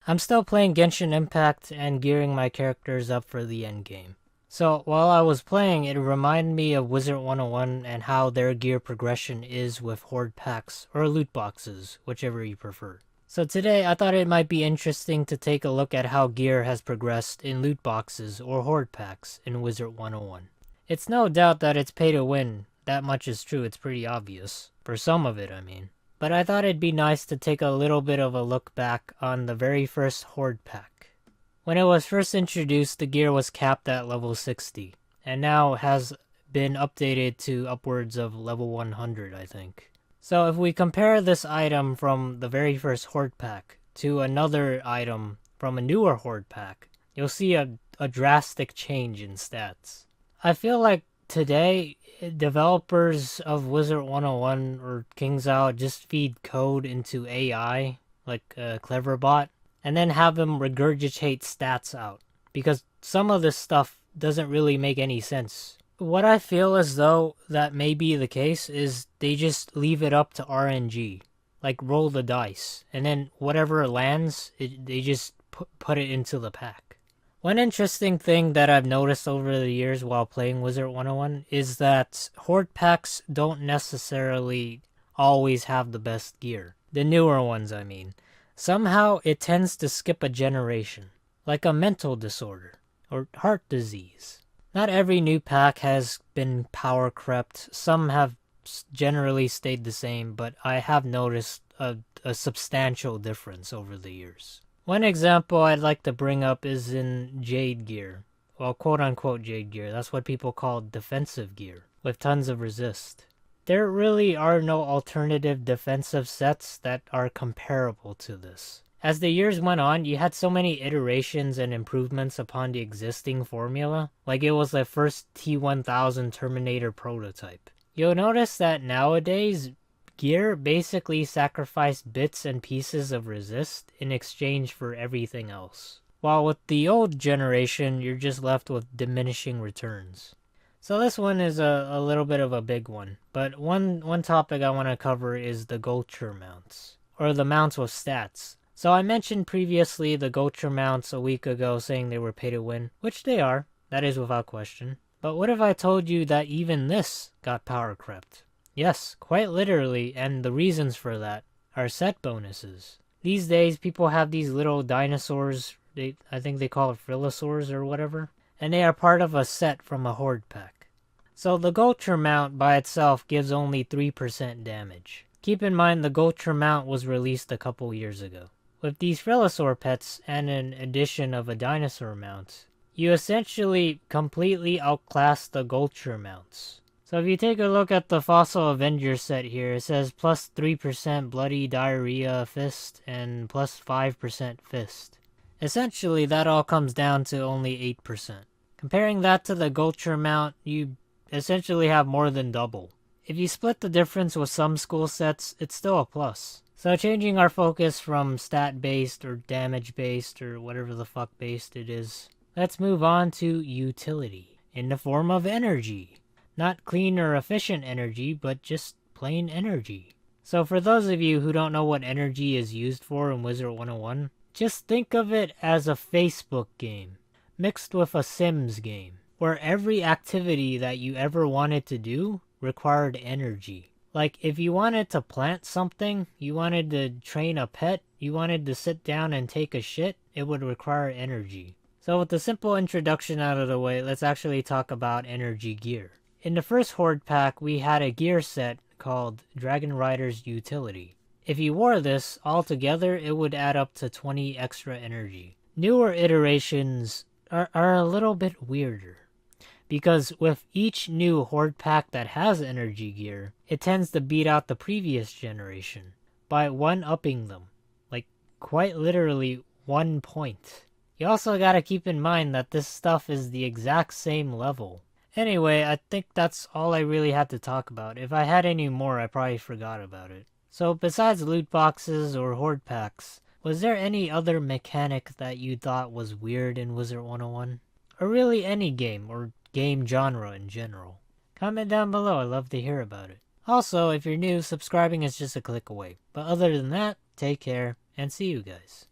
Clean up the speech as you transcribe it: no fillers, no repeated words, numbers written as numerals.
I'm still playing Genshin Impact and gearing my characters up for the endgame. So while I was playing, it reminded me of Wizard101 and how their gear progression is with horde packs or loot boxes, whichever you prefer. So today I thought it might be interesting to take a look at how gear has progressed in loot boxes or horde packs in Wizard101. It's no doubt that it's pay to win, that much is true, it's pretty obvious. For some of it, I mean. But I thought it'd be nice to take a little bit of a look back on the very first horde pack. When it was first introduced, the gear was capped at level 60, and now has been updated to upwards of level 100, I think. So if we compare this item from the very first horde pack to another item from a newer horde pack, you'll see a drastic change in stats. I feel like today, developers of Wizard101 or KingsOut just feed code into AI, like a Cleverbot, and then have them regurgitate stats out, because some of this stuff doesn't really make any sense. What I feel as though that may be the case is they just leave it up to RNG, like roll the dice, and then whatever lands, they just put it into the pack. One interesting thing that I've noticed over the years while playing Wizard101 is that horde packs don't necessarily always have the best gear. The newer ones, I mean. Somehow it tends to skip a generation, like a mental disorder or heart disease. Not every new pack has been power crept. Some have generally stayed the same, but I have noticed a substantial difference over the years. One example I'd like to bring up is in Jade Gear. Well, quote-unquote Jade Gear. That's what people call defensive gear, with tons of resist. There really are no alternative defensive sets that are comparable to this. As the years went on, you had so many iterations and improvements upon the existing formula, like it was the first T-1000 Terminator prototype. You'll notice that nowadays, gear basically sacrificed bits and pieces of resist in exchange for everything else. While with the old generation, you're just left with diminishing returns. So this one is a little bit of a big one, but one topic I want to cover is the Gulcher Mounts, or the mounts with stats. So I mentioned previously the Gulcher Mounts a week ago saying they were pay to win, which they are, that is without question. But what if I told you that even this got power crept? Yes, quite literally, and the reasons for that are set bonuses. These days, people have these little dinosaurs, I think they call it Frillosaurs or whatever, and they are part of a set from a horde pack. So the Gulcher Mount by itself gives only 3% damage. Keep in mind the Gulcher Mount was released a couple years ago. With these Frillosaur pets and an addition of a dinosaur mount, you essentially completely outclass the Gulcher Mounts. So if you take a look at the Fossil Avengers set here, it says plus 3% Bloody Diarrhea Fist and plus 5% Fist. Essentially, that all comes down to only 8%. Comparing that to the Gulcher Mount, you essentially have more than double. If you split the difference with some school sets, it's still a plus. So changing our focus from stat-based or damage-based or whatever the fuck based it is, let's move on to utility in the form of energy. Not clean or efficient energy, but just plain energy. So for those of you who don't know what energy is used for in Wizard101, just think of it as a Facebook game, mixed with a Sims game, where every activity that you ever wanted to do required energy. Like, if you wanted to plant something, you wanted to train a pet, you wanted to sit down and take a shit, it would require energy. So with the simple introduction out of the way, let's actually talk about energy gear. In the first horde pack, we had a gear set called Dragon Rider's Utility. If you wore this, altogether it would add up to 20 extra energy. Newer iterations are a little bit weirder, because with each new horde pack that has energy gear, it tends to beat out the previous generation by one-upping them, like quite literally 1 point. You also gotta keep in mind that this stuff is the exact same level. Anyway, I think that's all I really had to talk about. If I had any more, I probably forgot about it. So besides loot boxes or horde packs, was there any other mechanic that you thought was weird in Wizard101? Or really any game, or game genre in general? Comment down below, I'd love to hear about it. Also, if you're new, subscribing is just a click away. But other than that, take care, and see you guys.